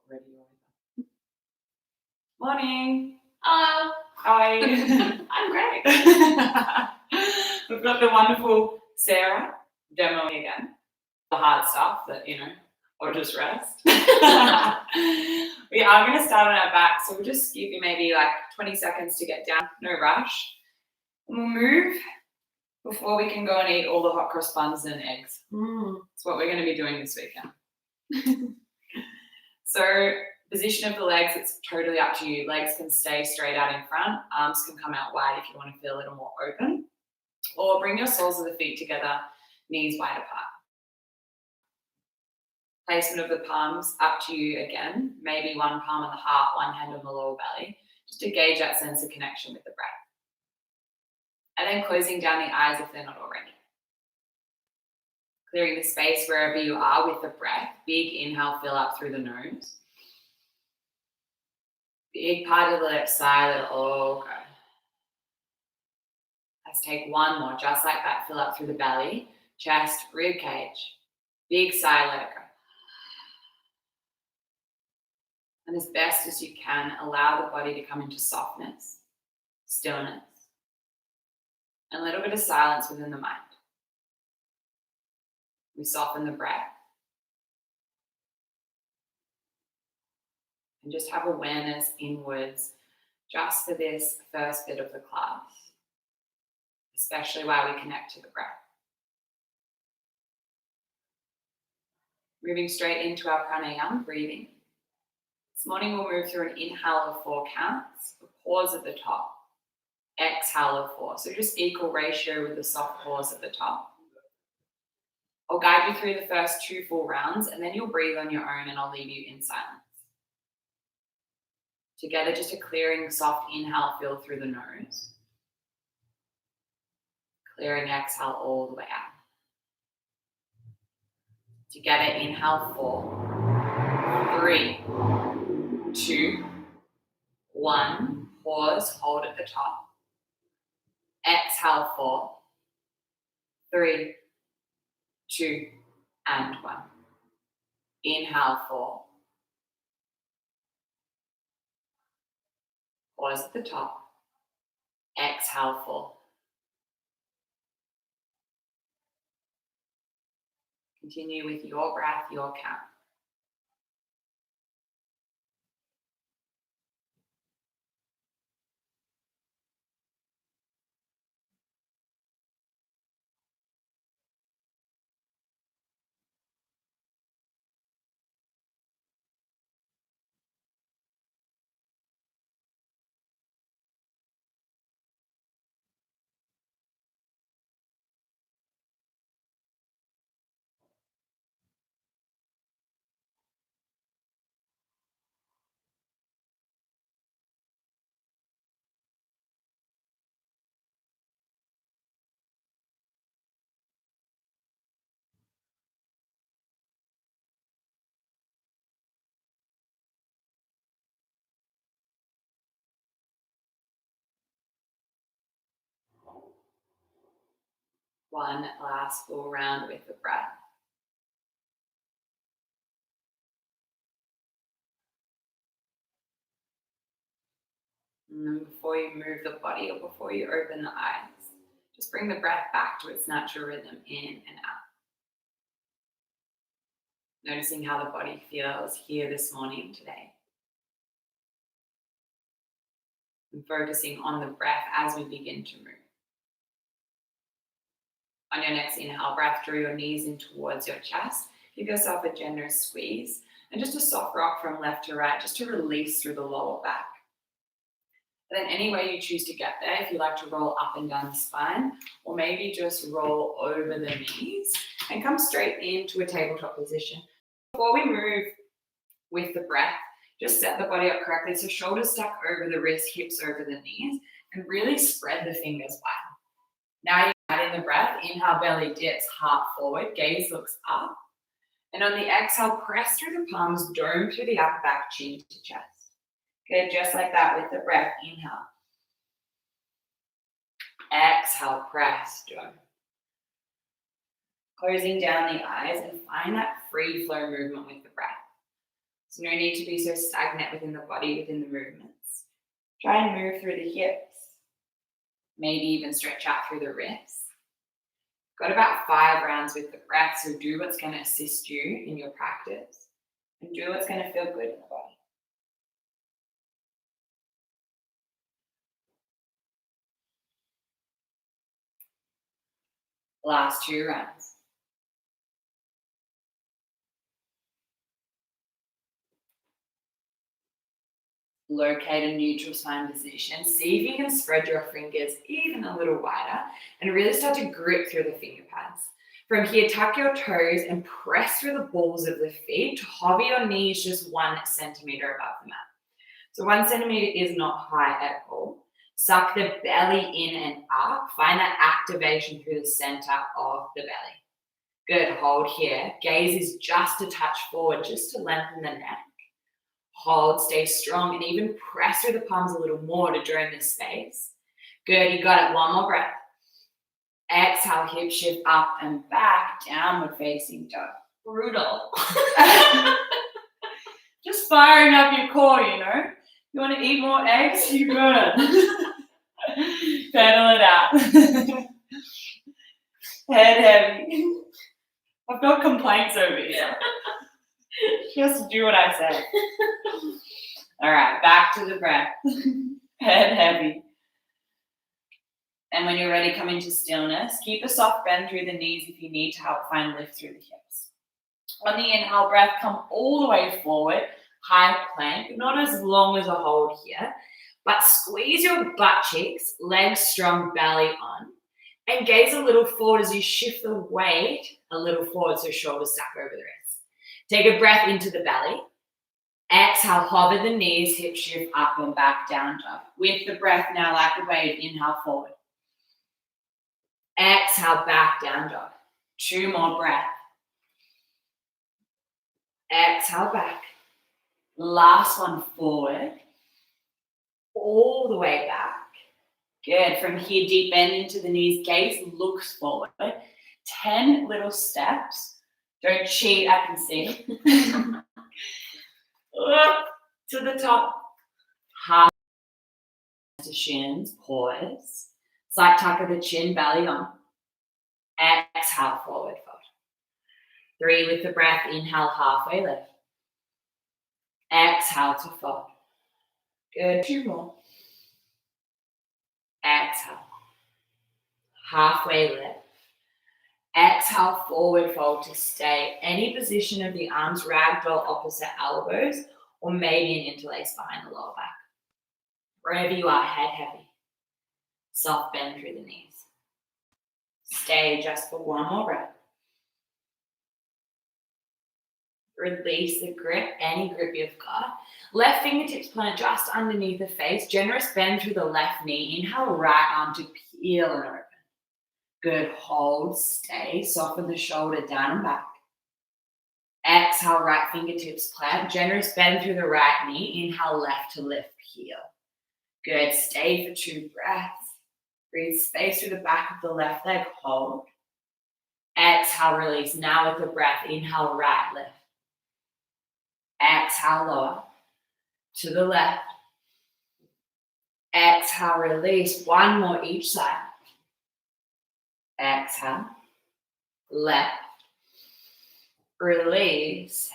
already. Morning. Hello. How are you? I'm great. We've got the wonderful Sarah demoing again. The hard stuff that, or just rest. We are going to start on our back, so we'll just give you maybe like 20 seconds to get down, no rush. And we'll move before we can go and eat all the hot cross buns and eggs. That's what we're going to be doing this weekend. So, position of the legs, it's totally up to you. Legs can stay straight out in front. Arms can come out wide if you want to feel a little more open. Or bring your soles of the feet together, knees wide apart. Placement of the palms, up to you again. Maybe one palm on the heart, one hand on the lower belly, just to gauge that sense of connection with the breath. And then closing down the eyes if they're not already. Clearing the space wherever you are with the breath. Big inhale, fill up through the nose. Big part of the left side, let it all go. Let's take one more, just like that. Fill up through the belly, chest, rib cage. Big sigh, let it go. And as best as you can, allow the body to come into softness, stillness, and a little bit of silence within the mind. We soften the breath. And just have awareness inwards just for this first bit of the class, especially while we connect to the breath. Moving straight into our pranayama, breathing. This morning we'll move through an inhale of 4 counts, a pause at the top, exhale of 4. So just equal ratio with the soft pause at the top. I'll guide you through the first 2 full rounds and then you'll breathe on your own and I'll leave you in silence. Together, just a clearing, soft inhale, fill through the nose. Clearing exhale all the way out. Together, inhale 4, 3, 2, 1. Pause, hold at the top. Exhale 4, 3, 2, and 1. Inhale 4. Pause at the top. Exhale 4. Continue with your breath, your count. One last full round with the breath. And then before you move the body or before you open the eyes, just bring the breath back to its natural rhythm in and out. Noticing how the body feels here this morning, today. And focusing on the breath as we begin to move. On your next inhale, breath, draw your knees in towards your chest. Give yourself a generous squeeze. And just a soft rock from left to right, just to release through the lower back. And then any way you choose to get there, if you like to roll up and down the spine, or maybe just roll over the knees and come straight into a tabletop position. Before we move with the breath, just set the body up correctly. So shoulders stack over the wrists, hips over the knees, and really spread the fingers wide. Now you add in the breath, inhale, belly dips, heart forward, gaze looks up. And on the exhale, press through the palms, dome through the upper back, chin to chest. Good, just like that with the breath, inhale. Exhale, press, dome. Closing down the eyes and find that free flow movement with the breath. So no need to be so stagnant within the body, within the movements. Try and move through the hips. Maybe even stretch out through the wrists. Got about 5 rounds with the breath, so do what's going to assist you in your practice and do what's going to feel good in the body. Last 2 rounds. Locate a neutral spine position. See if you can spread your fingers even a little wider and really start to grip through the finger pads. From here, tuck your toes and press through the balls of the feet to hover your knees just 1 centimeter above the mat. So 1 centimeter is not high at all. Suck the belly in and up. Find that activation through the center of the belly. Good, hold here. Gaze is just a touch forward, just to lengthen the neck. Hold, stay strong, and even press through the palms a little more to drain this space. Good, you got it. 1 more breath. Exhale, hip shift up and back, downward facing dog. Brutal. Just firing up your core, you know. You want to eat more eggs? You got it. Pedal it out. Head heavy. I've got complaints over here. She has to do what I say. All right, back to the breath. Head heavy. And when you're ready, come into stillness. Keep a soft bend through the knees if you need to help find lift through the hips. On the inhale breath, come all the way forward. High plank, not as long as a hold here, but squeeze your butt cheeks, legs strong, belly on, and gaze a little forward as you shift the weight a little forward so shoulders stack over the wrists. Take a breath into the belly. Exhale, hover the knees, hip shift up and back, down dog. With the breath now, like a wave, inhale forward. Exhale, back, down dog. 2 more breaths. Exhale, back. Last one, forward. All the way back. Good. From here, deep bend into the knees. Gaze looks forward. 10 little steps. Don't cheat, I can see. Up to the top. Half to shins. Pause. Slight tuck of the chin, belly on. Exhale, forward fold. 3 with the breath. Inhale, halfway lift. Exhale to fold. Good. 2 more. Exhale. Halfway lift. Exhale, forward fold to stay. Any position of the arms, ragdoll opposite elbows, or maybe an interlace behind the lower back. Wherever you are, head heavy. Soft bend through the knees. Stay just for 1 more breath. Release the grip, any grip you've got. Left fingertips plant just underneath the face. Generous bend through the left knee. Inhale, right arm to peel and open. Good, hold, stay. Soften the shoulder down and back. Exhale, right fingertips plant. Generous bend through the right knee. Inhale, left to lift, peel. Good, stay for 2 breaths. Breathe space through the back of the left leg, hold. Exhale, release. Now with the breath, inhale, right lift. Exhale, lower to the left. Exhale, release. 1 more each side. Exhale, left, release.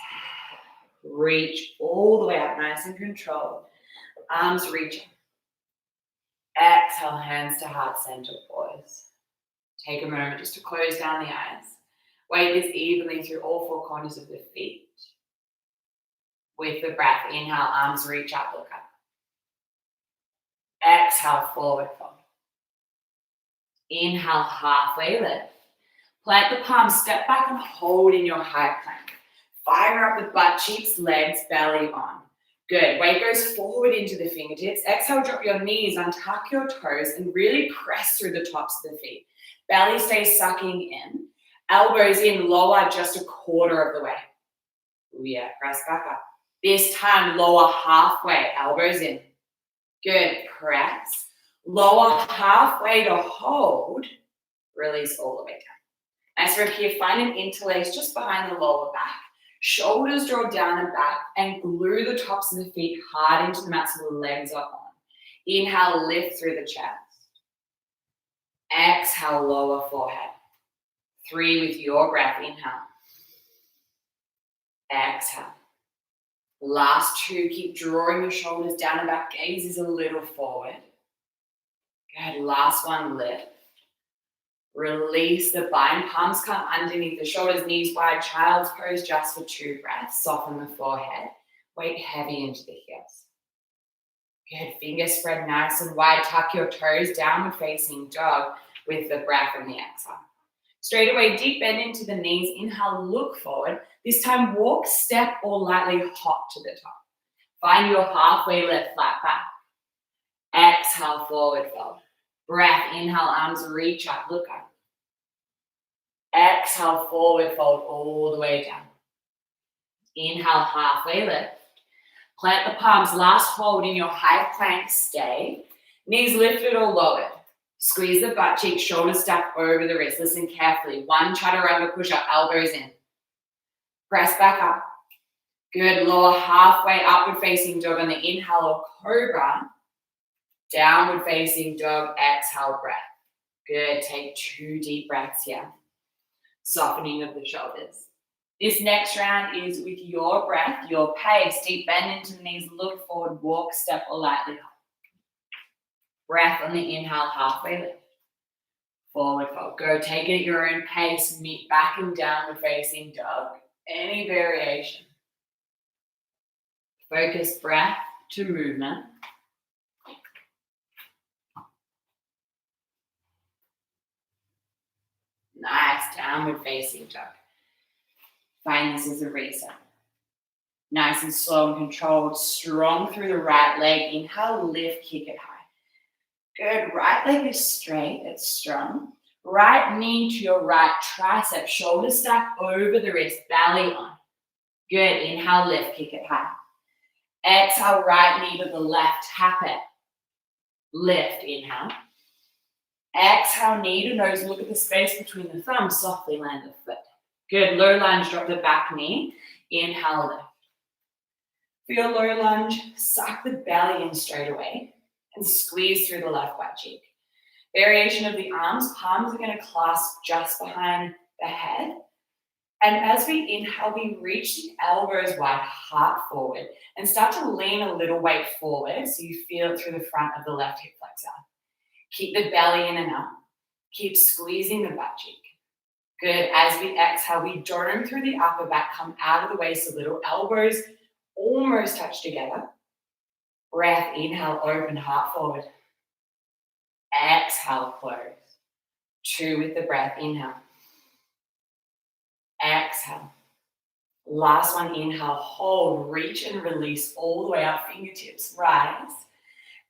Reach all the way up, nice and controlled. Arms reaching. Exhale, hands to heart center, pause. Take a moment just to close down the eyes. Weight this evenly through all 4 corners of the feet. With the breath, inhale, arms reach up, look up. Exhale, forward fold. Inhale, halfway lift. Plant the palms, step back and hold in your high plank. Fire up the butt cheeks, legs, belly on. Good. Weight goes forward into the fingertips. Exhale, drop your knees, untuck your toes, and really press through the tops of the feet. Belly stays sucking in. Elbows in, lower just a quarter of the way. Ooh, yeah, press back up. This time, lower halfway, elbows in. Good, press. Lower halfway to hold. Release all the way down. Nice from here, find an interlace just behind the lower back. Shoulders draw down and back and glue the tops of the feet hard into the mat so the legs are on. Inhale, lift through the chest. Exhale, lower forehead. 3 with your breath. Inhale. Exhale. Last 2, keep drawing your shoulders down and back. Gaze is a little forward. Good. Last 1, lift. Release the bind. Palms come underneath the shoulders, knees wide. Child's pose just for 2 breaths. Soften the forehead. Weight heavy into the hips. Good. Fingers spread nice and wide. Tuck your toes. Downward facing dog with the breath and the exhale. Straight away, deep bend into the knees. Inhale, look forward. This time, walk, step, or lightly hop to the top. Find your halfway lift, flat back. Exhale, forward fold. Breath, inhale, arms reach up, look up. Exhale, forward fold all the way down. Inhale, halfway lift. Plant the palms, last hold in your high plank, stay. Knees lifted or lowered. Squeeze the butt cheek, shoulders stacked over the wrist. Listen carefully. 1 chaturanga push-up, elbows in. Press back up. Good. Lower halfway, upward facing dog on the inhale or cobra. Downward facing dog, exhale, breath. Good. Take 2 deep breaths here. Softening of the shoulders. This next round is with your breath, your pace. Deep bend into the knees, look forward, walk, step, or lightly hop. Breath on the inhale, halfway lift. Forward fold. Go, take it at your own pace. Meet back and downward facing dog. Any variation. Focus breath to movement. Nice, downward facing dog. Find this as a reset. Nice and slow and controlled. Strong through the right leg. Inhale, lift, kick it high. Good. Right leg is straight. It's strong. Right knee to your right tricep. Shoulders stack over the wrist. Belly on. Good. Inhale, lift, kick it high. Exhale, right knee to the left. Tap it. Lift. Inhale. Exhale, knee to nose. Look at the space between the thumbs. Softly land the foot. Good. Low lunge. Drop the back knee. Inhale, lift. For your low lunge, suck the belly in straight away and squeeze through the left butt cheek. Variation of the arms. Palms are going to clasp just behind the head. And as we inhale, we reach the elbows wide, heart forward, and start to lean a little weight forward so you feel it through the front of the left hip flexor. Keep the belly in and up. Keep squeezing the butt cheek. Good. As we exhale, we dome through the upper back, come out of the way so little elbows almost touch together. Breath, inhale, open, heart forward. Exhale, close. 2 with the breath, inhale. Exhale. Last one, inhale, hold, reach and release all the way up, fingertips, rise.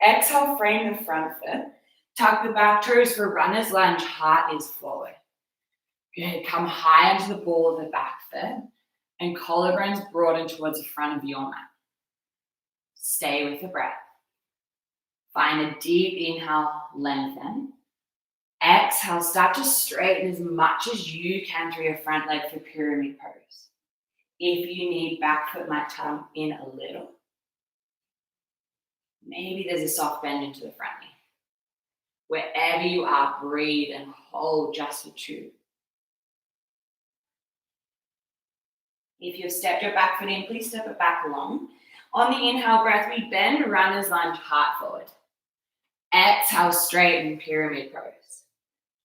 Exhale, frame the front foot. Tuck the back toes for runner's lunge, heart is forward. Good, come high into the ball of the back foot and collarbones broaden towards the front of your mat. Stay with the breath. Find a deep inhale, lengthen. Exhale, start to straighten as much as you can through your front leg for pyramid pose. If you need, back foot might tuck in a little. Maybe there's a soft bend into the front knee. Wherever you are, breathe and hold just for 2. If you've stepped your back foot in, please step it back long. On the inhale breath, we bend, runner's lunge, heart forward. Exhale, straighten, pyramid pose.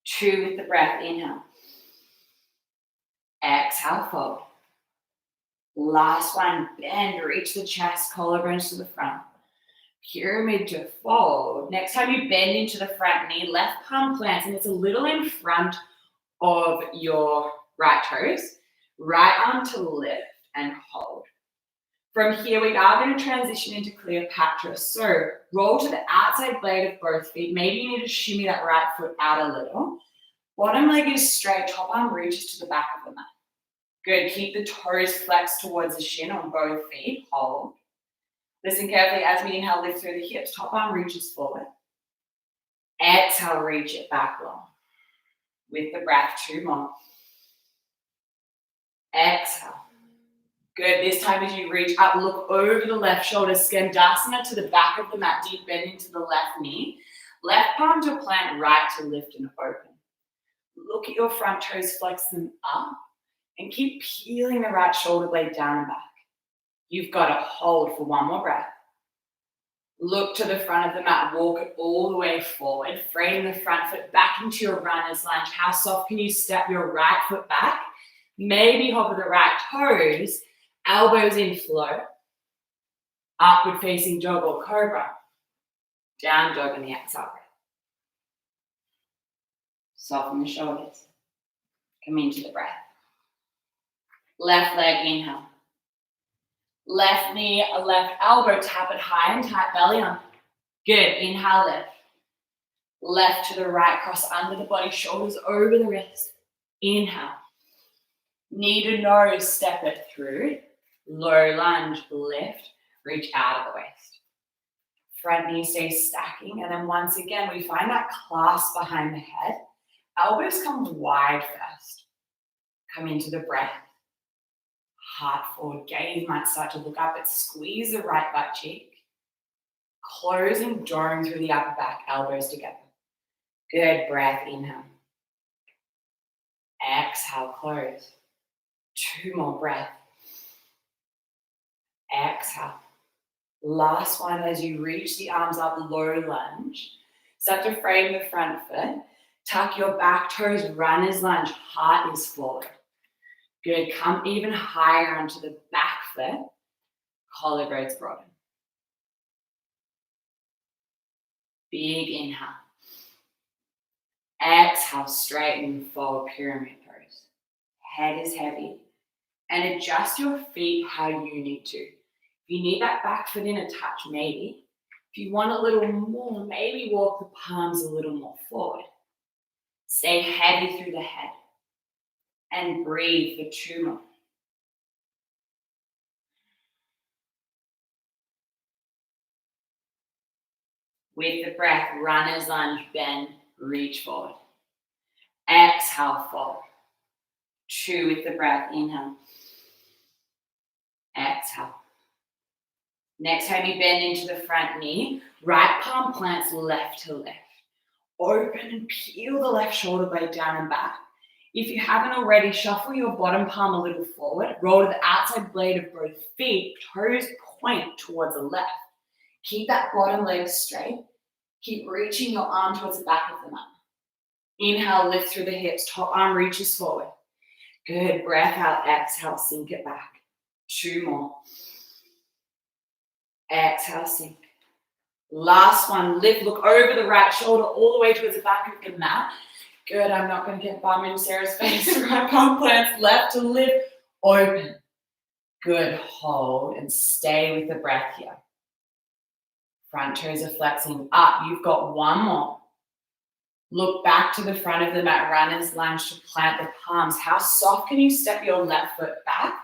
2 with the breath, inhale. Exhale, fold. Last one, bend, reach the chest, collarbones to the front. Pyramid to fold. Next time you bend into the front knee, left palm plants, and it's a little in front of your right toes. Right arm to lift and hold. From here, we are going to transition into Cleopatra. So roll to the outside blade of both feet. Maybe you need to shimmy that right foot out a little. Bottom leg is straight, top arm reaches to the back of the mat. Good, keep the toes flexed towards the shin on both feet, hold. Listen carefully as we inhale, lift through the hips, top arm reaches forward. Exhale, reach it back long. With the breath, 2 more. Exhale. Good. This time as you reach up, look over the left shoulder, Skandasana to the back of the mat, deep bend into the left knee. Left palm to plant, right to lift and open. Look at your front toes, flex them up, and keep peeling the right shoulder blade down and back. You've got to hold for one more breath. Look to the front of the mat, walk it all the way forward. Frame the front foot back into your runner's lunge. How soft can you step your right foot back? Maybe hover the right toes, elbows in flow. Upward facing dog or cobra. Down dog on the exhale breath. Soften the shoulders. Come into the breath. Left leg, inhale. Left knee, left elbow, tap it high and tight, belly on. Good, inhale, lift. Left to the right, cross under the body, shoulders over the wrist. Inhale. Knee to nose, step it through. Low lunge, lift, reach out of the waist. Front knee stays stacking, and then once again, we find that clasp behind the head. Elbows come wide first. Come into the breath. Heart forward, gaze might start to look up, but squeeze the right butt cheek. Closing dome through the upper back, elbows together. Good, breath, inhale. Exhale, close. 2 more breaths. Exhale. Last one as you reach the arms up, low lunge. Start to frame the front foot. Tuck your back toes, runner's lunge, heart is forward. Good, come even higher onto the back foot. Collarbones broaden. Big inhale. Exhale, straighten, forward pyramid pose. Head is heavy. And adjust your feet how you need to. If you need that back foot in a touch, maybe. If you want a little more, maybe walk the palms a little more forward. Stay heavy through the head. And breathe for 2 more. With the breath, runner's lunge, bend, reach forward. Exhale, fold. 2 with the breath, inhale. Exhale. Next time you bend into the front knee, right palm plants left to lift. Open and peel the left shoulder blade down and back. If you haven't already, shuffle your bottom palm a little forward. Roll to the outside blade of both feet. Toes point towards the left. Keep that bottom leg straight. Keep reaching your arm towards the back of the mat. Inhale, lift through the hips. Top arm reaches forward. Good. Breath out. Exhale, sink it back. 2 more. Exhale, sink. Last one. Lift. Look over the right shoulder all the way towards the back of the mat. Good, I'm not going to get bum in Sarah's face. Right palm plants left to lift, open. Good, hold and stay with the breath here. Front toes are flexing up. You've got 1 more. Look back to the front of the mat, runner's lunge to plant the palms. How soft can you step your left foot back?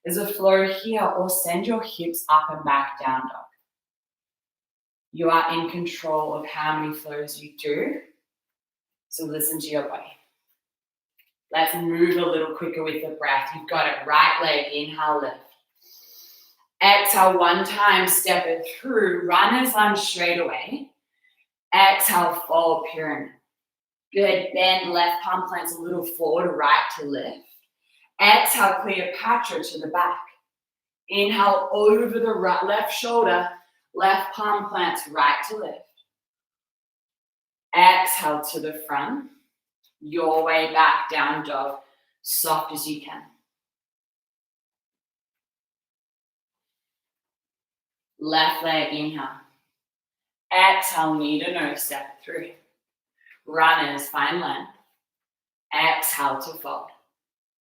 There's a flow here, or send your hips up and back, down dog. You are in control of how many flows you do. So listen to your body. Let's move a little quicker with the breath. You've got it. Right leg, inhale, lift. Exhale 1 time, step it through. Runner's lunge straight away. Exhale, fold pyramid. Good, bend left palm plants a little forward, right to lift. Exhale, Cleopatra to the back. Inhale over the right, left shoulder, left palm plants right to lift. Exhale to the front, your way back, down dog, soft as you can. Left leg, inhale. Exhale, knee to nose, step through. Runners, find length. Exhale to fold.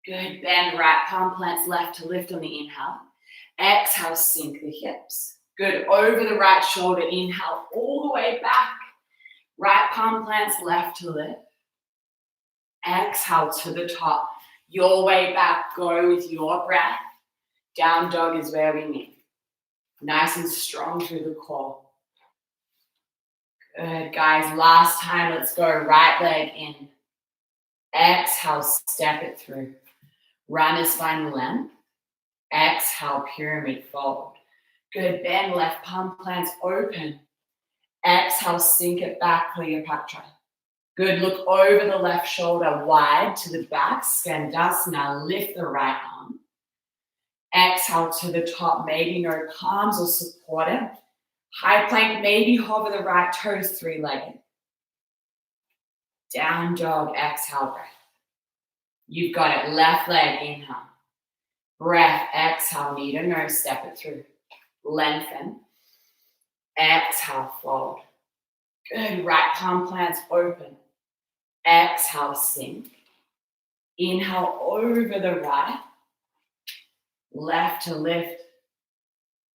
Good, bend right palm plants left to lift on the inhale. Exhale, sink the hips. Good, over the right shoulder, inhale all the way back. Right palm plants left to lift. Exhale to the top. Your way back, go with your breath. Down dog is where we meet. Nice and strong through the core. Good, guys. Last time, let's go. Right leg in. Exhale, step it through. Runners find length. Exhale, pyramid fold. Good, bend left palm, plants open. Exhale, sink it back, Cleopatra. Good, look over the left shoulder wide to the back, Skandasana, lift the right arm. Exhale to the top, maybe no palms or support it. High plank, maybe hover the right toes, three-legged. Down dog, exhale, breath. You've got it, left leg, inhale. Breath, exhale, knee to nose, step it through. Lengthen. Exhale, fold. Good, right palm plants open. Exhale, sink. Inhale over the right. Left to lift.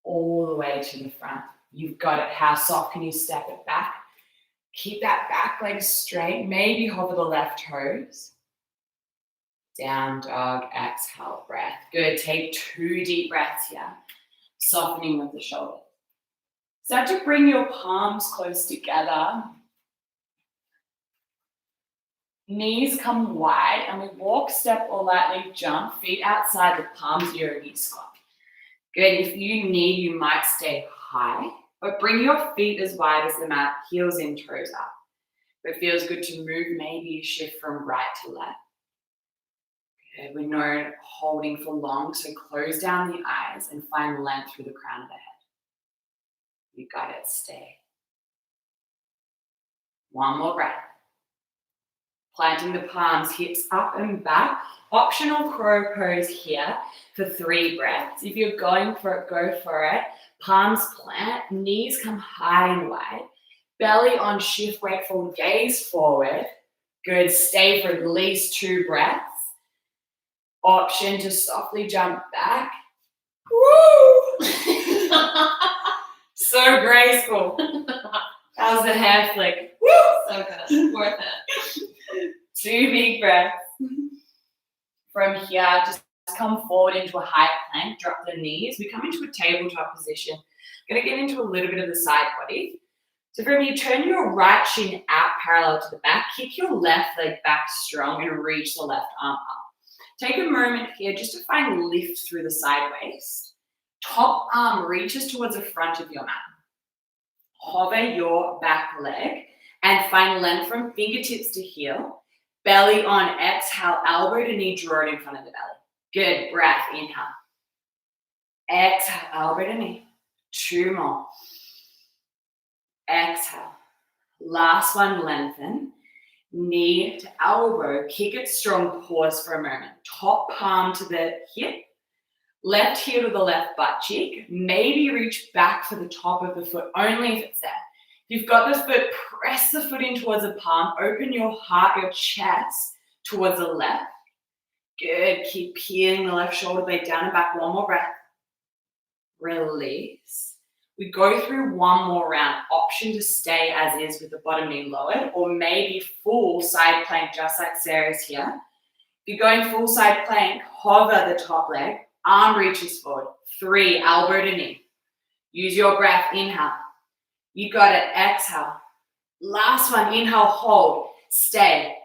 All the way to the front. You've got it. How soft can you step it back? Keep that back leg straight. Maybe hover the left toes. Down dog, exhale, breath. Good, take 2 deep breaths here. Softening with the shoulder. Start to bring your palms close together. Knees come wide and we walk, step or lightly jump, feet outside the palms, yogi squat. Good, if you need, you might stay high, but bring your feet as wide as the mat, heels in, toes up. If it feels good to move, maybe shift from right to left. Good, we know holding for long, so close down the eyes and find length through the crown of the head. You got it, stay. One more breath. Planting the palms, hips up and back. Optional crow pose here for 3 breaths. If you're going for it, go for it. Palms plant, knees come high and wide. Belly on shift, weight forward, gaze forward. Good, stay for at least 2 breaths. Option to softly jump back. Woo! So graceful. How's the hair flick? Woo! So good. Worth it. 2 big breaths. From here, just come forward into a high plank, drop the knees. We come into a tabletop position. Going to get into a little bit of the side body. So from here, turn your right shin out parallel to the back. Kick your left leg back strong and reach the left arm up. Take a moment here just to find lift through the side waist. Top arm reaches towards the front of your mat. Hover your back leg and find length from fingertips to heel. Belly on, exhale, elbow to knee, draw it in front of the belly. Good, breath, inhale. Exhale, elbow to knee. 2 more. Exhale. Last one, lengthen. Knee to elbow, kick it strong, pause for a moment. Top palm to the hip. Left heel to the left butt cheek. Maybe reach back for the top of the foot, only if it's there. If you've got the foot, press the foot in towards the palm. Open your heart, your chest towards the left. Good. Keep peeling the left shoulder blade down and back. 1 more breath. Release. We go through 1 more round. Option to stay as is with the bottom knee lowered, or maybe full side plank, just like Sarah's here. If you're going full side plank, hover the top leg. Arm reaches forward. 3, elbow to knee. Use your breath. Inhale. You got it. Exhale. Last one. Inhale, hold. Stay.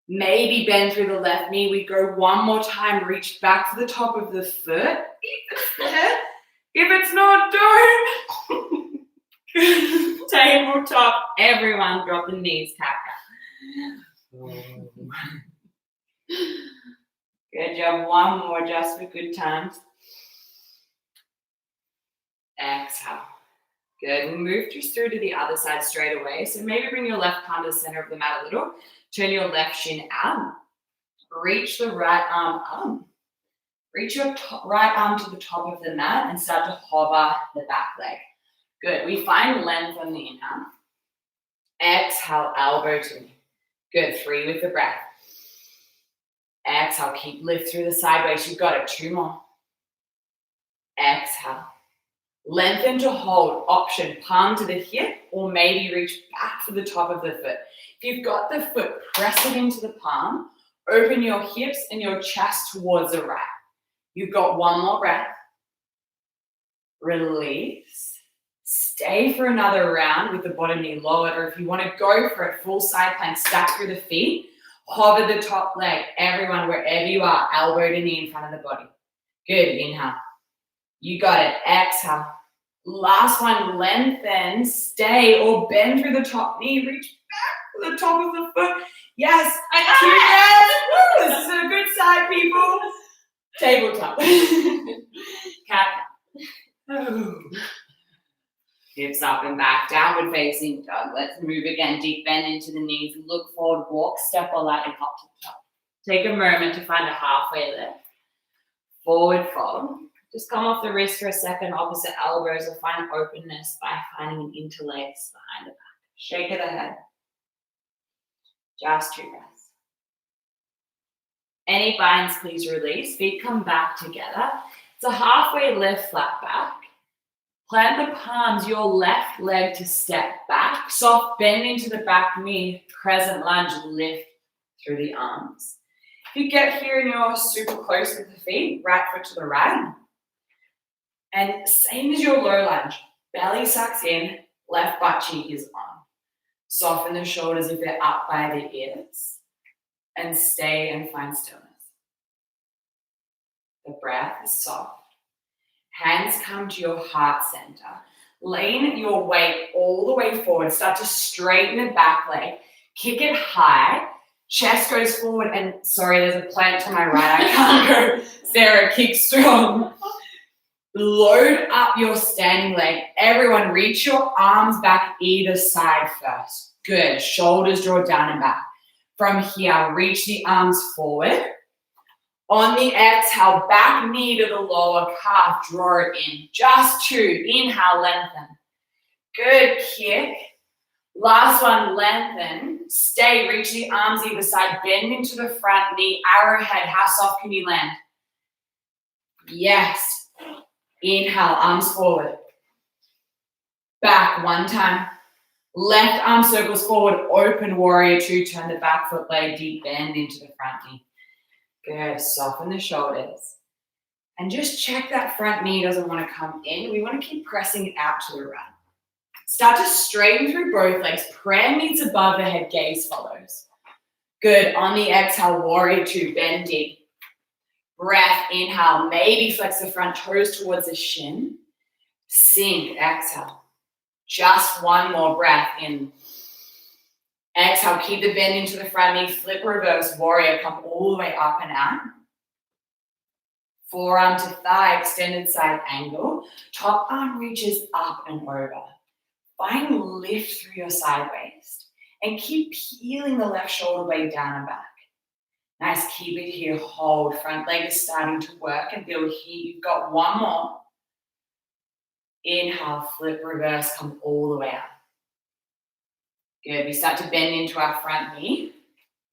Maybe bend through the left knee. We go 1 more time. Reach back to the top of the foot. If it's there. If it's not, don't. Tabletop. Everyone drop the knees. Tap. Good job. 1 more just for good times. Exhale. Good. We'll move just through to the other side straight away. So maybe bring your left palm to the center of the mat a little. Turn your left shin out. Reach the right arm up. Reach your right arm to the top of the mat and start to hover the back leg. Good. We find length on the inhale. Exhale, elbow to knee. Good. 3 with the breath. Exhale, keep lift through the sideways. You've got it. 2 more. Exhale. Lengthen to hold. Option, palm to the hip, or maybe reach back for the top of the foot. If you've got the foot, press it into the palm. Open your hips and your chest towards the right. You've got 1 more breath. Release. Stay for another round with the bottom knee lowered, or if you want to go for it, full side plank, stack through the feet. Hover the top leg. Everyone, wherever you are, elbow to knee in front of the body. Good, inhale. You got it, exhale. Last one, lengthen, stay, or bend through the top knee, reach back to the top of the foot. Yes, I got it. This is a good side, people. Tabletop. Cat. Hips up and back, downward facing dog. Let's move again, deep bend into the knees, look forward, walk, step or lightly up to the top. Take a moment to find a halfway lift. Forward fold. Just come off the wrist for a second, opposite elbows, or find openness by finding an interlace behind the back. Shake of the head. Just 2 breaths. Any binds, please release. Feet come back together. It's a halfway lift, flat back. Plant the palms, your left leg to step back. Soft bend into the back knee. Crescent lunge, lift through the arms. If you get here and you're super close with the feet, right foot to the right. And same as your low lunge, belly sucks in, left butt cheek is on. Soften the shoulders if they're up by the ears. And stay and find stillness. The breath is soft. Hands come to your heart center. Lean your weight all the way forward. Start to straighten the back leg. Kick it high. Chest goes forward. And sorry, there's a plant to my right. I can't go. Sarah, kick strong. Load up your standing leg. Everyone, reach your arms back either side first. Good. Shoulders draw down and back. From here, reach the arms forward. On the exhale, back knee to the lower calf, draw it in. Just 2. Inhale, lengthen. Good, kick. Last one, lengthen. Stay, reach the arms either side. Bend into the front knee, arrowhead. How soft can you land? Yes. Inhale, arms forward. Back 1 time. Left arm circles forward, open warrior 2. Turn the back foot leg, deep bend into the front knee. Good, soften the shoulders. And just check that front knee doesn't want to come in. We want to keep pressing it out to the right. Start to straighten through both legs. Prayer meets above the head, gaze follows. Good, on the exhale, warrior 2, bend deep. Breath, inhale, maybe flex the front toes towards the shin. Sink, exhale. Just 1 more breath in. Exhale, keep the bend into the front knee, flip reverse, warrior, come all the way up and out. Forearm to thigh, extended side angle. Top arm reaches up and over. Find lift through your side waist. And keep peeling the left shoulder blade down and back. Nice, keep it here, hold. Front leg is starting to work and build here. You've got 1 more. Inhale, flip reverse, come all the way up. Good, we start to bend into our front knee.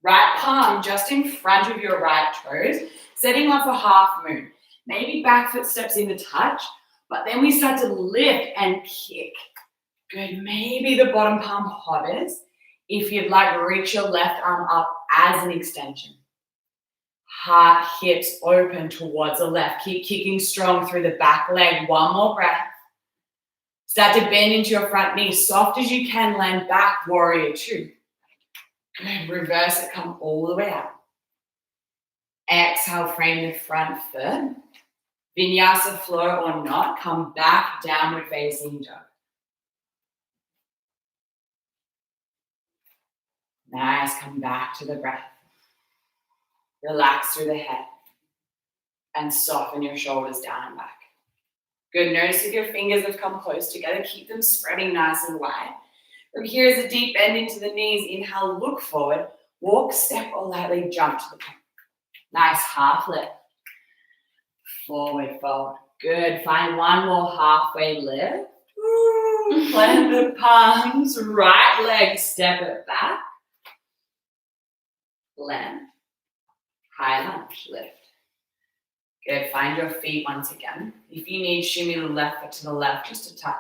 Right palm just in front of your right toes, setting off a half moon. Maybe back foot steps in to touch, but then we start to lift and kick. Good, maybe the bottom palm hovers. If you'd like, reach your left arm up as an extension. Heart, hips open towards the left. Keep kicking strong through the back leg. 1 more breath. Start to bend into your front knee. Soft as you can, land back, warrior 2. Good, reverse it, come all the way out. Exhale, frame the front foot. Vinyasa flow or not, come back, downward facing dog. Nice, come back to the breath. Relax through the head. And soften your shoulders down and back. Good, notice if your fingers have come close together, keep them spreading nice and wide. From here is a deep bend into the knees. Inhale, look forward. Walk, step, or lightly jump to the top. Nice, half lift. Forward fold. Good, find 1 more halfway lift. Plant the palms, right leg, step it back. Land. High lunge, lift. Good, find your feet once again. If you need, shimmy the left foot to the left, just a touch.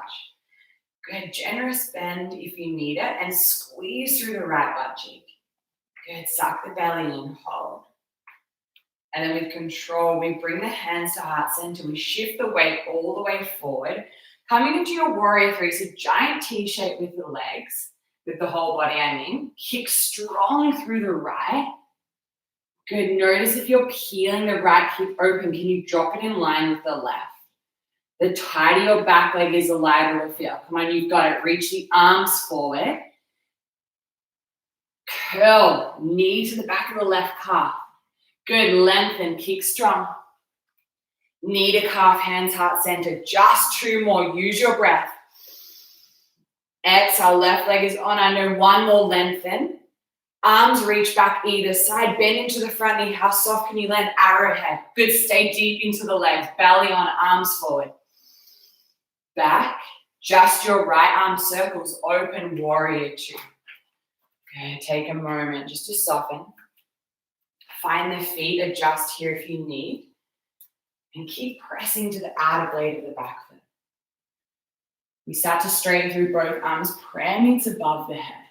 Good, generous bend if you need it, and squeeze through the right butt cheek. Good, suck the belly in, hold. And then with control, we bring the hands to heart center. We shift the weight all the way forward. Coming into your warrior 3, so giant T-shape with the legs, with the whole body, I mean. Kick strong through the right. Good. Notice if you're peeling the right hip open, can you drop it in line with the left? The tighter your back leg is, the lighter it'll feel. Come on, you've got it. Reach the arms forward. Curl, knee to the back of the left calf. Good, lengthen, kick strong. Knee to calf, hands heart center. Just 2 more, use your breath. Exhale, left leg is on. I know 1 more, lengthen. Arms reach back either side, bend into the front knee. How soft can you land? Arrowhead. Good, stay deep into the legs, belly on, arms forward. Back, just your right arm circles, open, warrior 2. Okay, take a moment just to soften. Find the feet, adjust here if you need. And keep pressing to the outer blade of the back foot. We start to straighten through both arms, prayer meets above the head.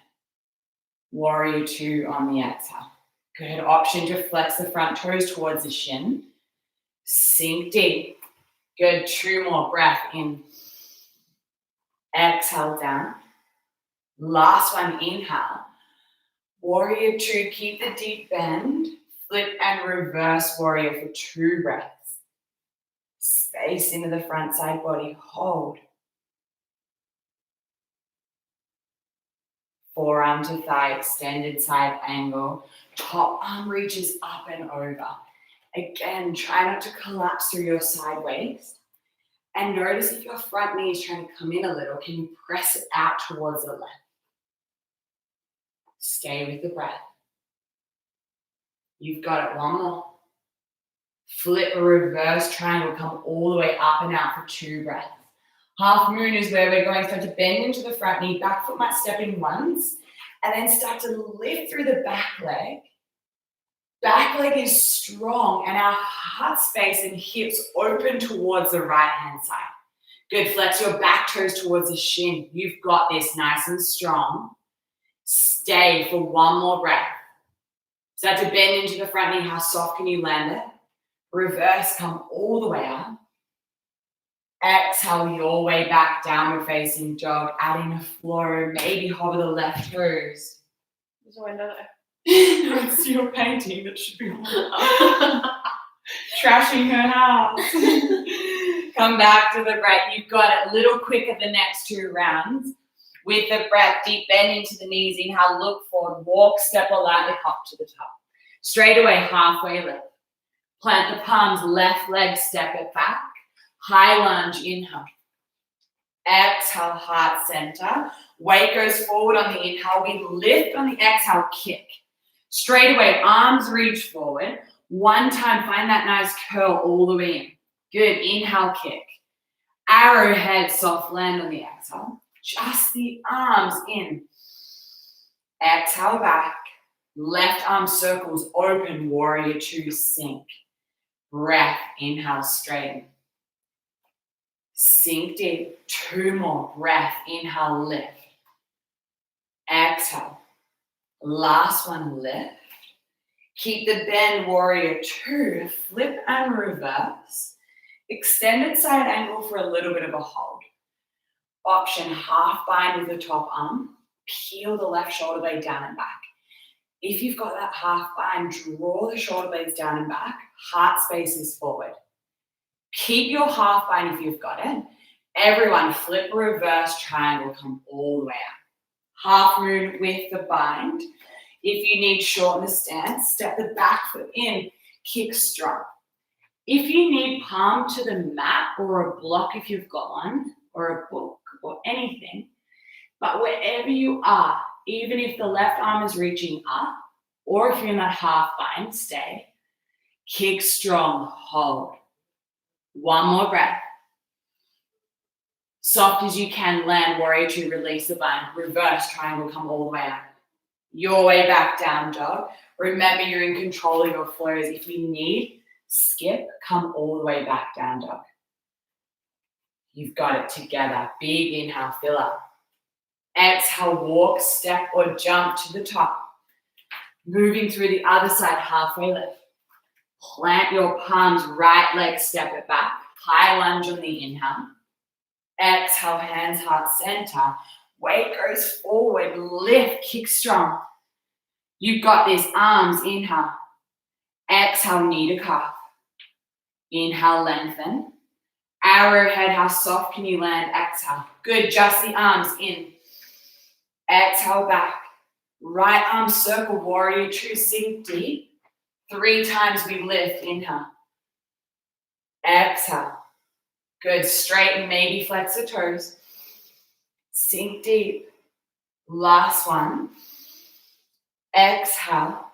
Warrior 2 on the exhale. Good, option to flex the front toes towards the shin. Sink deep. Good, 2 more, breath in. Exhale down. Last one, inhale. Warrior 2, keep the deep bend. Flip and reverse warrior for 2 breaths. Space into the front side body, hold. Forearm to thigh, extended side angle. Top arm reaches up and over. Again, try not to collapse through your side waist. And notice if your front knee is trying to come in a little, can you press it out towards the left? Stay with the breath. You've got it, 1 more. Flip a reverse triangle, come all the way up and out for 2 breaths. Half moon is where we're going to start to bend into the front knee, back foot might step in once, and then start to lift through the back leg. Back leg is strong, and our heart space and hips open towards the right hand side. Good, flex your back toes towards the shin. You've got this, nice and strong. Stay for 1 more breath. Start to bend into the front knee. How soft can you land it? Reverse, come all the way up. Exhale your way back, downward facing dog. Add in a floor, maybe hover the left toes. There's a window there. It's your painting that should be on. Trashing her house. Come back to the breath. You've got it. A little quicker the next 2 rounds. With the breath, deep bend into the knees. Inhale, look forward. Walk, step or lightly hop to the top. Straight away, halfway lift. Plant the palms, left leg, step it back. High lunge, inhale. Exhale, heart center. Weight goes forward on the inhale. We lift on the exhale, kick. Straight away, arms reach forward. 1 time, find that nice curl all the way in. Good, inhale, kick. Arrowhead, soft land on the exhale. Just the arms in. Exhale back. Left arm circles open, warrior 2, sink. Breath, inhale, straighten. Sink deep, 2 more, breath, inhale, lift. Exhale. Last one, lift. Keep the bend, warrior 2, flip and reverse. Extended side angle for a little bit of a hold. Option, half bind with the top arm. Peel the left shoulder blade down and back. If you've got that half bind, draw the shoulder blades down and back. Heart space is forward. Keep your half bind if you've got it. Everyone, flip reverse triangle, come all the way out. Half moon with the bind. If you need shorten the stance, step the back foot in, kick strong. If you need palm to the mat or a block if you've got one, or a book or anything, but wherever you are, even if the left arm is reaching up, or if you're in that half bind, stay. Kick strong, hold. 1 more breath. Soft as you can, land, warrior 2, release the bind. Reverse triangle, come all the way out. Your way back, down dog. Remember, you're in control of your flows. If you need, skip, come all the way back, down dog. You've got it together. Big inhale, fill up. Exhale, walk, step or jump to the top. Moving through the other side, halfway lift. Plant your palms, right leg, step it back. High lunge on the inhale. Exhale, hands, heart center. Weight goes forward, lift, kick strong. You've got this, arms, inhale. Exhale, knee to calf. Inhale, lengthen. Arrowhead, how soft can you land? Exhale. Good, just the arms in. Exhale, back. Right arm circle, warrior two, sink deep. 3 times we lift, inhale. Exhale. Good, straighten, maybe flex the toes. Sink deep. Last one. Exhale.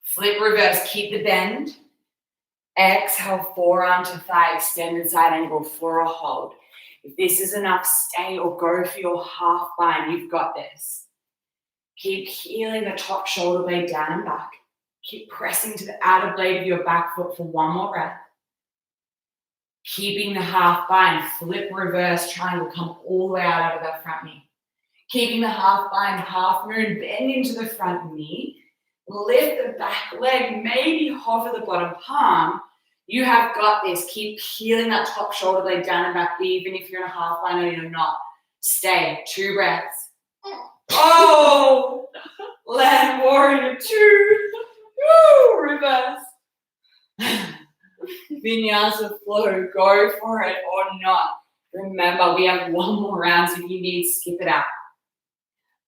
Flip reverse, keep the bend. Exhale, forearm to thigh, extended side angle for a hold. If this is enough, stay or go for your half bind. You've got this. Keep healing the top shoulder blade down and back. Keep pressing to the outer blade of your back foot for one more breath. Keeping the half bind, flip reverse triangle, come all the way out of that front knee. Keeping the half bind, half moon, bend into the front knee. Lift the back leg, maybe hover the bottom palm. You have got this. Keep peeling that top shoulder blade down and back, even if you're in a half bind or you're not. Stay. 2 breaths. Oh! Land warrior 2. Woo! Reverse. Vinyasa flow. Go for it or not. Remember, we have one more round, so if you need, skip it out.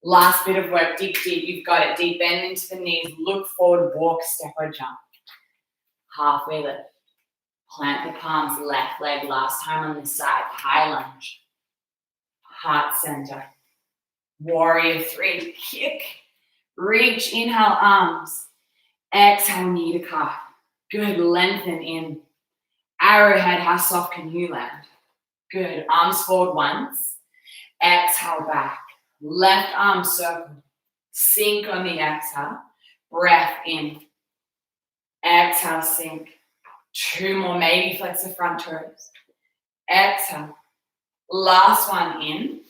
Last bit of work, dig deep, you've got it. Deep bend into the knees, look forward, walk, step or jump. Halfway lift. Plant the palms, left leg, last time on this side, high lunge. Heart center. Warrior 3, kick. Reach, inhale, arms. Exhale, knee to calf. Good, lengthen in. Arrowhead, how soft can you land? Good, arms forward once. Exhale, back. Left arm circle. Sink on the exhale. Breath in. Exhale, sink. 2 more, maybe flex the front toes. Exhale. Last one in.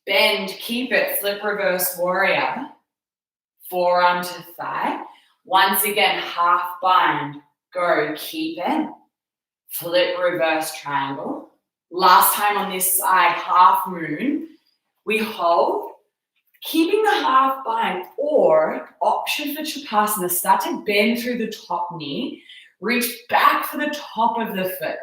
Bend, keep it. Flip reverse warrior. Forearm to thigh. Once again, half bind. Go, keep it. Flip reverse triangle. Last time on this side, half moon. We hold, keeping the half bind, or option for Chapasana, start to bend through the top knee, reach back for the top of the foot.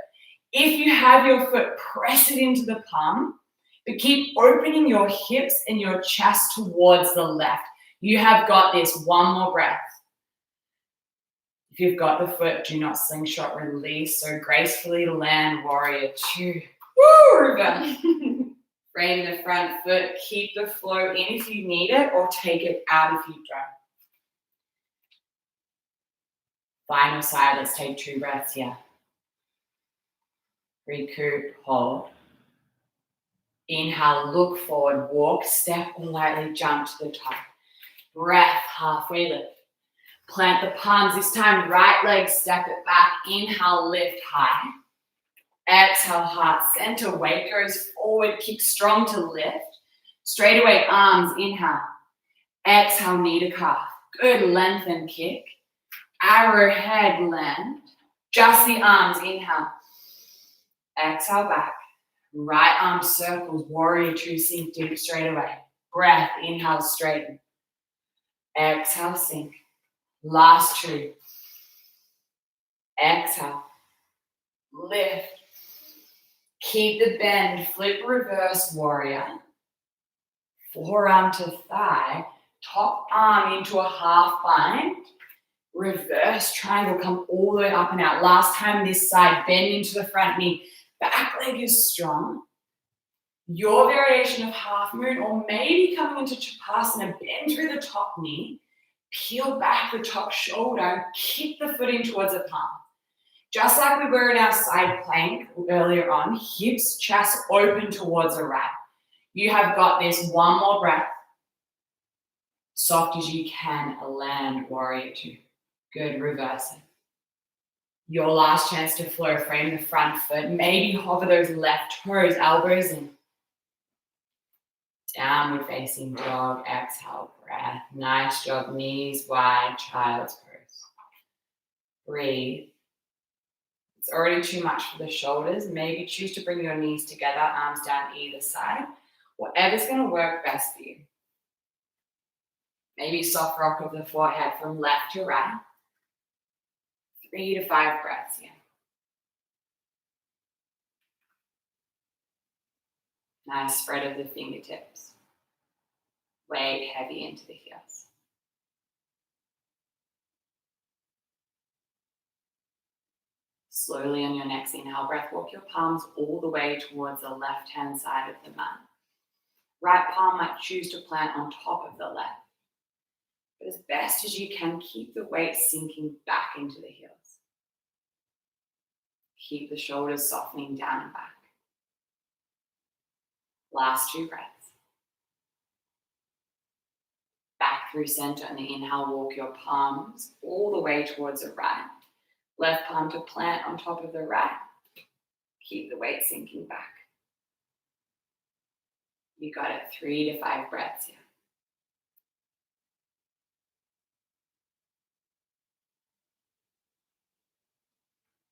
If you have your foot, press it into the palm, but keep opening your hips and your chest towards the left. You have got this. One more breath. If you've got the foot, do not slingshot, release. So gracefully land, warrior 2. Woo, reverse. Frame the front foot, keep the flow in if you need it, or take it out if you don't. Final side, let's take 2 breaths here. Recoup, hold. Inhale, look forward, walk, step, or lightly jump to the top. Breath, halfway lift. Plant the palms, this time right leg, step it back. Inhale, lift high. Exhale, heart center, weight goes forward, kick strong to lift. Straight away, arms, inhale. Exhale, knee to calf. Good, lengthen, kick. Arrowhead, land. Just the arms, inhale. Exhale, back. Right arm circles, warrior 2, sink deep straight away. Breath, inhale, straighten. Exhale, sink. Last 2. Exhale. Lift. Keep the bend, flip reverse warrior. Forearm to thigh, top arm into a half bind. Reverse triangle, come all the way up and out. Last time this side, bend into the front knee. Back leg is strong. Your variation of half moon, or maybe coming into Chapasana, bend through the top knee. Peel back the top shoulder, kick the foot in towards the palm. Just like we were in our side plank earlier on, hips, chest open towards the right. You have got this. One more breath. Soft as you can, land, warrior 2. Good, reverse it. Your last chance to flow, frame the front foot. Maybe hover those left toes, elbows in. Downward facing dog, exhale, breath. Nice job, knees wide, child's pose. Breathe. It's already too much for the shoulders. Maybe choose to bring your knees together, arms down either side. Whatever's going to work best for you. Maybe soft rock of the forehead from left to right. 3 to 5 breaths here. Nice spread of the fingertips. Weight heavy into the heels. Slowly on your next inhale breath, walk your palms all the way towards the left-hand side of the mat. Right palm might choose to plant on top of the left. But as best as you can, keep the weight sinking back into the heels. Keep the shoulders softening down and back. Last 2 breaths. Back through center on the inhale, walk your palms all the way towards the right. Left palm to plant on top of the right. Keep the weight sinking back. You got it. 3 to 5 breaths here.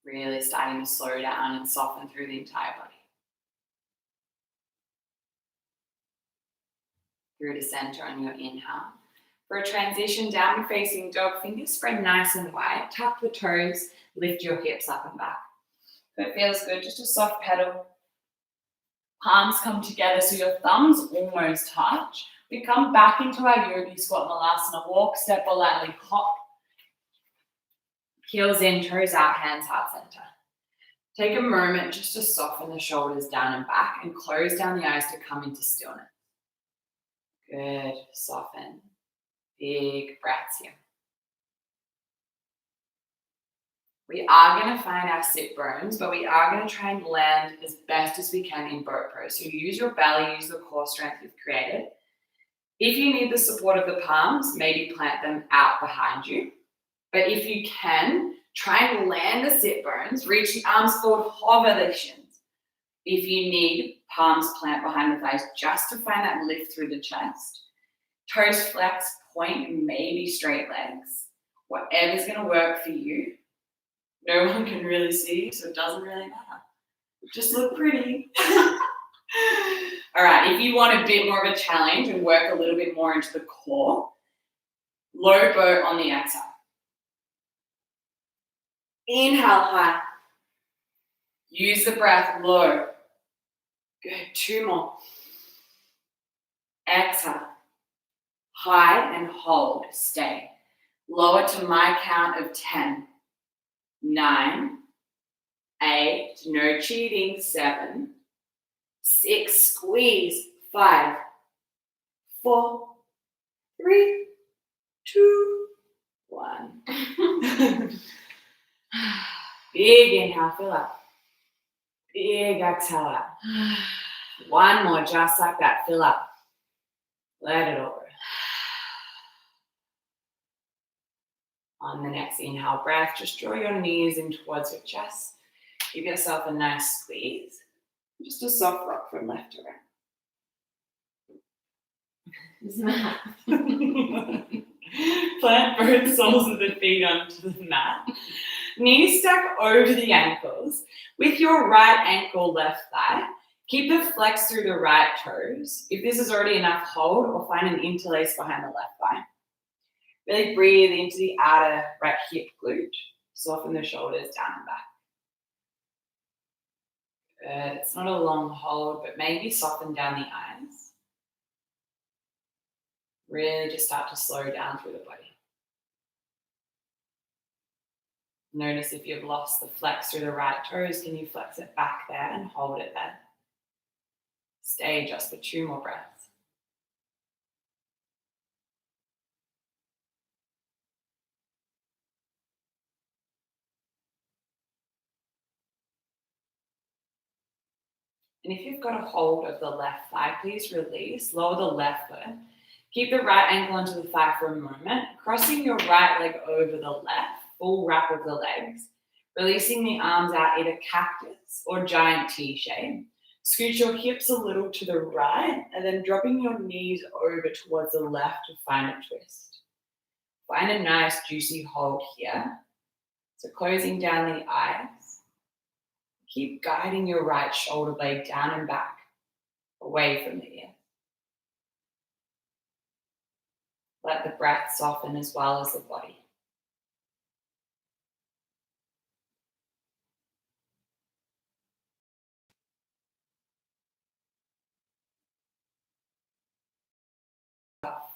Really starting to slow down and soften through the entire body. Through to center on your inhale. For a transition, downward facing dog, fingers spread nice and wide. Tuck the toes, lift your hips up and back. If it feels good, just a soft pedal. Palms come together so your thumbs almost touch. We come back into our yogi squat malasana. Walk, step, or lightly hop. Heels in, toes out, hands heart center. Take a moment just to soften the shoulders down and back and close down the eyes to come into stillness. Good, soften. Big breaths here. We are going to find our sit bones, but we are going to try and land as best as we can in boat pose. So use your belly, use the core strength you've created. If you need the support of the palms, maybe plant them out behind you. But if you can, try and land the sit bones, reach the arms forward, hover the shins. If you need, palms plant behind the thighs just to find that lift through the chest. Toes flex, point, maybe straight legs. Whatever's going to work for you. No one can really see, so it doesn't really matter. Just look pretty. All right, if you want a bit more of a challenge and work a little bit more into the core, low boat on the exhale. Inhale high. Use the breath low. Good, 2 more. Exhale. High and hold, stay. Lower to my count of 10. 9, 8, no cheating, 7, 6, squeeze, 5, 4, 3, 2, 1. Big inhale, fill up. Big exhale out. 1 more, just like that, fill up. Let it over. On the next inhale breath, just draw your knees in towards your chest. Give yourself a nice squeeze. Just a soft rock from left to right. Plant both soles of the feet onto the mat. Knees stack over the ankles. With your right ankle, left thigh, keep the flex through the right toes. If this is already enough, hold or find an interlace behind the left thigh. Really breathe into the outer right hip glute. Soften the shoulders down and back. Good. It's not a long hold, but maybe soften down the eyes. Really just start to slow down through the body. Notice if you've lost the flex through the right toes, can you flex it back there and hold it there? Stay just for 2 more breaths. And if you've got a hold of the left thigh, please release, lower the left foot. Keep the right ankle onto the thigh for a moment, crossing your right leg over the left, full wrap of the legs, releasing the arms out in a cactus or giant T shape. Scoot your hips a little to the right and then dropping your knees over towards the left to find a twist. Find a nice juicy hold here. So closing down the eyes. Keep guiding your right shoulder blade down and back, away from the ear. Let the breath soften as well as the body.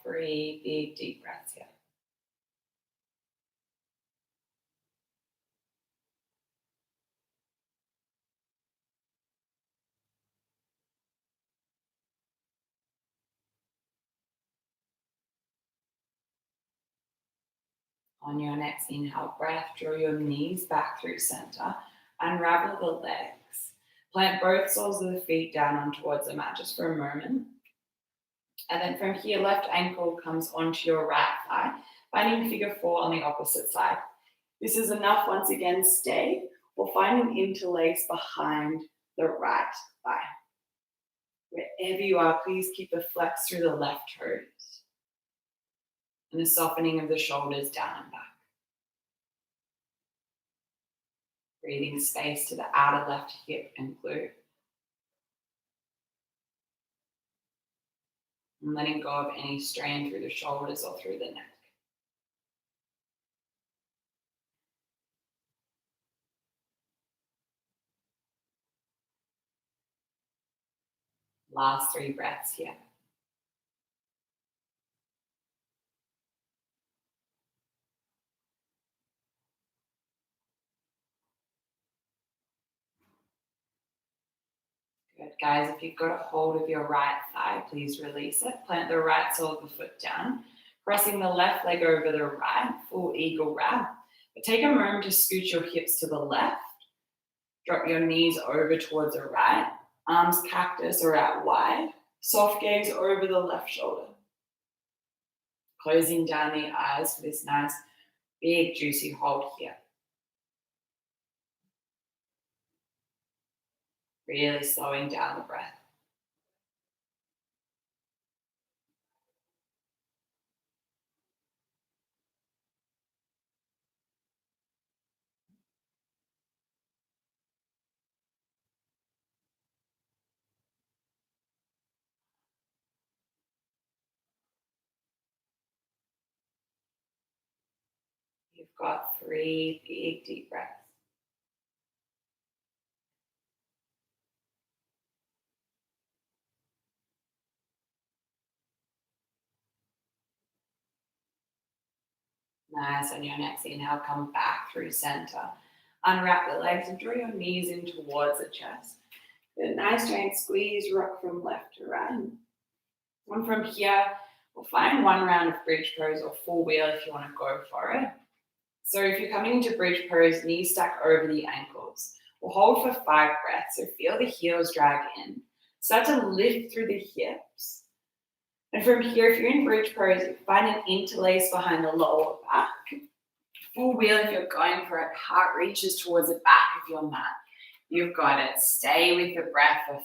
3 big deep breaths here. On your next inhale breath, draw your knees back through center. Unravel the legs. Plant both soles of the feet down on towards the mat just for a moment. And then from here, left ankle comes onto your right thigh, finding figure 4 on the opposite side. This is enough. Once again, stay or find an interlace behind the right thigh. Wherever you are, please keep a flex through the left toes and a softening of the shoulders down and back. Breathing space to the outer left hip and glute. And letting go of any strain through the shoulders or through the neck. Last 3 breaths here. Good, guys. If you've got a hold of your right thigh, please release it. Plant the right sole of the foot down, pressing the left leg over the right, full eagle wrap. But take a moment to scoot your hips to the left. Drop your knees over towards the right. Arms cactus or out wide. Soft gaze over the left shoulder. Closing down the eyes for this nice, big, juicy hold here. Really slowing down the breath. You've got 3 big, deep breaths. Nice. On your next inhale, come back through center. Unwrap the legs and draw your knees in towards the chest. Good, nice giant squeeze, rock from left to right. And from here, we'll find 1 round of bridge pose or full wheel if you want to go for it. So if you're coming into bridge pose, knees stack over the ankles. We'll hold for 5 breaths. So feel the heels drag in. Start to lift through the hips. And from here, if you're in bridge pose, find an interlace behind the lower back. Full wheel if you're going for it. Heart reaches towards the back of your mat. You've got it. Stay with the breath for 5.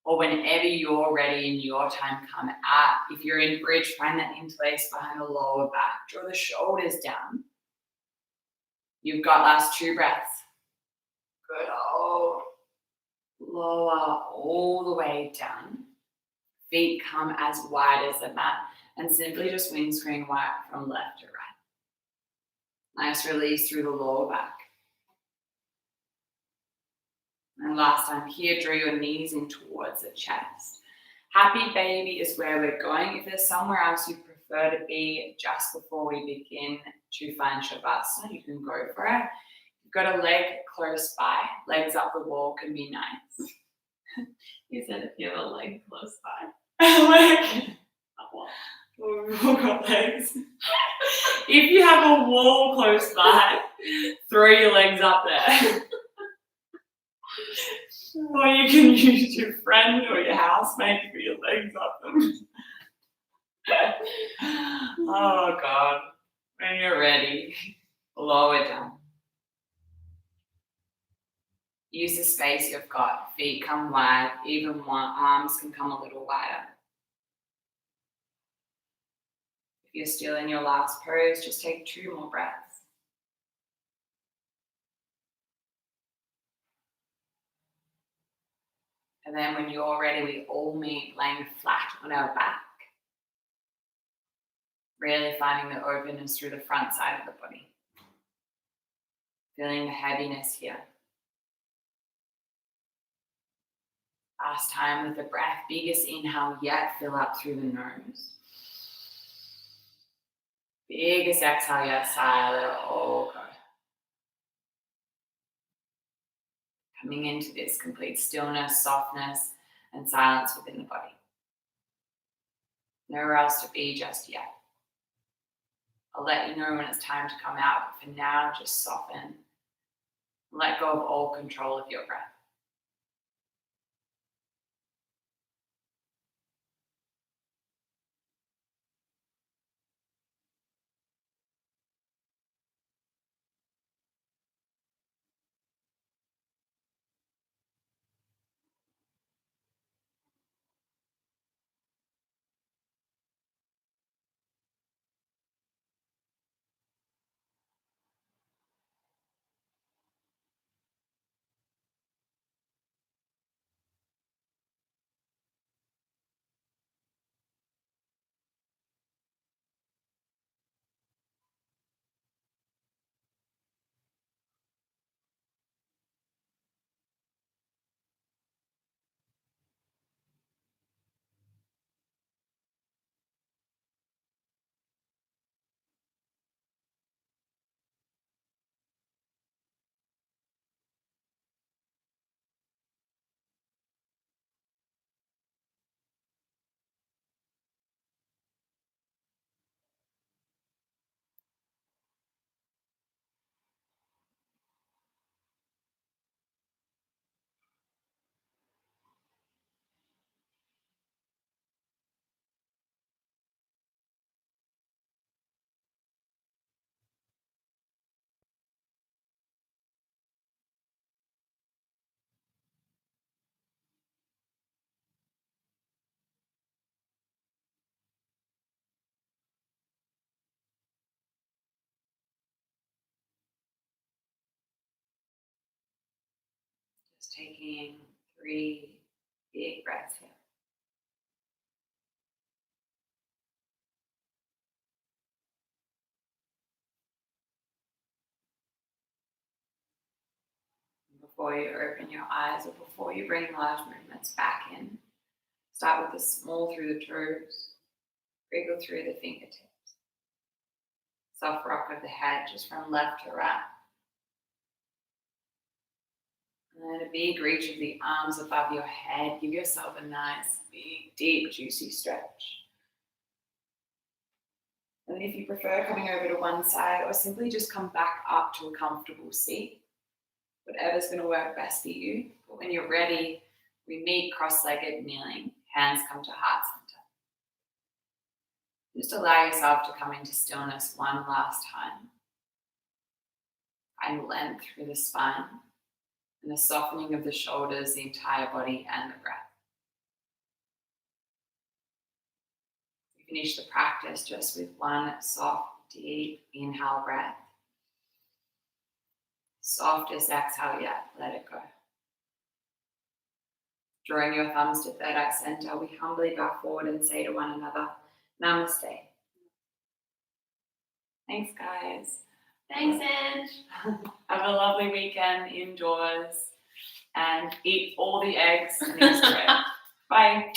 Or whenever you're ready and your time come out. If you're in bridge, find that interlace behind the lower back. Draw the shoulders down. You've got last 2 breaths. Good. Oh, lower all the way down. Feet come as wide as the mat. And simply just windscreen wipe from left to right. Nice release through the lower back. And last time here, draw your knees in towards the chest. Happy baby is where we're going. If there's somewhere else you prefer to be just before we begin to find Shavasana, you can go for it. You've got a leg close by. Legs up the wall can be nice. You said if you have a leg close by. We've all got legs. If you have a wall close by, throw your legs up there. Or you can use your friend or your housemate to put your legs up them. Oh God. When you're ready, lower down. Use the space you've got. Feet come wide, even arms can come a little wider. If you're still in your last pose, just take 2 more breaths. And then when you're ready, we all meet laying flat on our back. Really finding the openness through the front side of the body. Feeling the heaviness here. Last time with the breath, biggest inhale yet, fill up through the nose. Biggest exhale yet, sigh, let it all go. Coming into this complete stillness, softness, and silence within the body. Nowhere else to be just yet. I'll let you know when it's time to come out, but for now, just soften. Let go of all control of your breath. Just taking 3 big breaths here. Before you open your eyes or before you bring large movements back in, start with the small through the toes, wriggle through the fingertips. Soft rock of the head just from left to right. And then a big reach of the arms above your head. Give yourself a nice, big, deep, juicy stretch. And then if you prefer coming over to one side or simply just come back up to a comfortable seat, whatever's going to work best for you. But when you're ready, we meet cross-legged kneeling, hands come to heart center. Just allow yourself to come into stillness one last time. Find length through the spine and a softening of the shoulders, the entire body, and the breath. We finish the practice just with one soft, deep inhale breath. Softest exhale yet, let it go. Drawing your thumbs to third eye center, we humbly bow forward and say to one another, Namaste. Thanks, guys. Thanks, Ange. Have a lovely weekend indoors and eat all the eggs and Easter eggs. Bye.